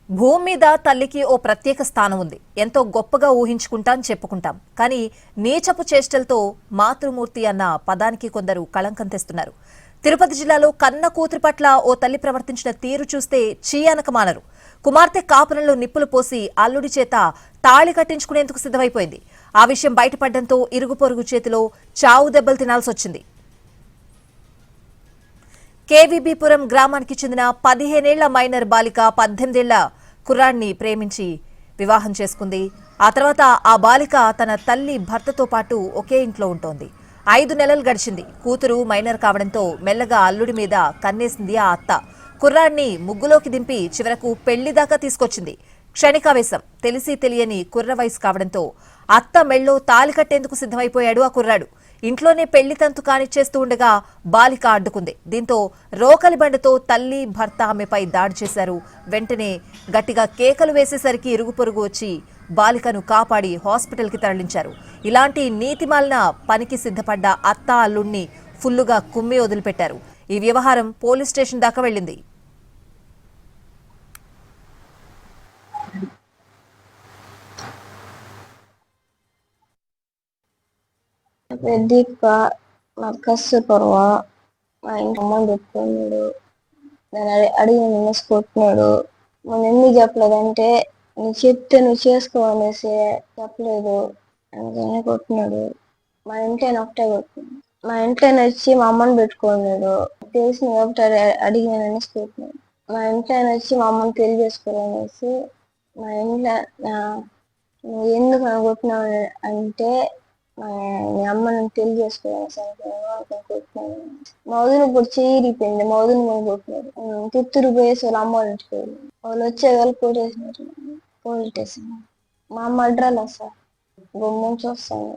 భూమి మీద తల్లికి ఓ ప్రత్యేక స్థానం ఉంది. ఎంతో గొప్పగా ఊహించుకుంటాం, చెప్పుకుంటాం. కానీ నీచపు చేష్టలతో మాతృమూర్తి అన్న పదానికి కొందరు కళంకం తెస్తున్నారు. తిరుపతి జిల్లాలో కన్న కూతురి పట్ల ఓ తల్లి ప్రవర్తించిన తీరు చూస్తే చీ అనక మానరు. కుమార్తె కాపురంలో నిప్పులు పోసి అల్లుడి చేత తాళి కట్టించుకునేందుకు సిద్ధమైపోయింది. ఆ విషయం బయటపడడంతో ఇరుగు పొరుగు చేతిలో చావు దెబ్బలు తినాల్సొచ్చింది. కేవీబీపురం గ్రామానికి చెందిన 15 ఏళ్ల మైనర్ బాలిక 18 ఏళ్ల కుర్రాడిని ప్రేమించి వివాహం చేసుకుంది. ఆ తర్వాత ఆ బాలిక తన తల్లి భర్తతో పాటు ఒకే ఇంట్లో ఉంటోంది. 5 నెలలు గడిచింది. కూతురు మైనర్ కావడంతో మెల్లగా అల్లుడి మీద కన్నేసింది ఆ అత్త. కుర్రాడిని ముగ్గులోకి దింపి చివరకు పెళ్లి దాకా తీసుకొచ్చింది. క్షణికావేశం, తెలిసి తెలియని కుర్ర వయసు కావడంతో అత్త మెళ్ళో తాలి కట్టేందుకు సిద్ధమైపోయాడు ఆ కుర్రాడు. ఇంట్లోనే పెళ్లి తంతు కానిచ్చేస్తూ ఉండగా బాలిక అడ్డుకుంది. దీంతో రోకలి బండతో తల్లి భర్త ఆమెపై దాడి చేశారు. వెంటనే గట్టిగా కేకలు వేసేసరికి ఇరుగు పొరుగు వచ్చి బాలికను కాపాడి హాస్పిటల్కి తరలించారు. ఇలాంటి నీతిమాలిన పనికి సిద్ధపడ్డ అత్త అల్లుణ్ణి ఫుల్లుగా కుమ్మి వదిలిపెట్టారు. ఈ వ్యవహారం పోలీస్ స్టేషన్ దాకా వెళ్లింది. దీపిక నాకు కస్సు పర్వ మా ఇంటి అమ్మని పెట్టుకున్నాడు. నేను అడిగిన నిన్నేసి కొట్టినాడు. నువ్వు ఎందుకు చెప్పలేదంటే నీ చెప్తే నువ్వు చేసుకో అనేసి చెప్పలేదు, అందుకనే కొట్టినాడు. మా ఇంట్లో ఒకటే కొట్టినాడు. మా ఇంట్లో వచ్చి మా అమ్మని పెట్టుకున్నాడు. తెలిసిన కాబట్టి అడిగినాననేసి కొట్టినాడు. మా ఇంట్లో వచ్చి మా అమ్మని తెలియజేసుకోవాలనేసి మా ఇంట్లో నువ్వు ఎందుకు అని కొట్టినావు అంటే మీ అమ్మ నన్ను తెలియజేసుకోవాలి. మా వదిన ఇప్పుడు చేయిపోయింది. మా వదిన మనం కొట్టినారు. పుత్తూరు పోయేసి వాళ్ళ అమ్మ వాళ్ళ ఇంటికి పోయింది. వాళ్ళు వచ్చే వాళ్ళు పోలీస్ స్టేషన్. మా అమ్మ అడ్రాలు సార్ గుమ్మం చూస్తాను.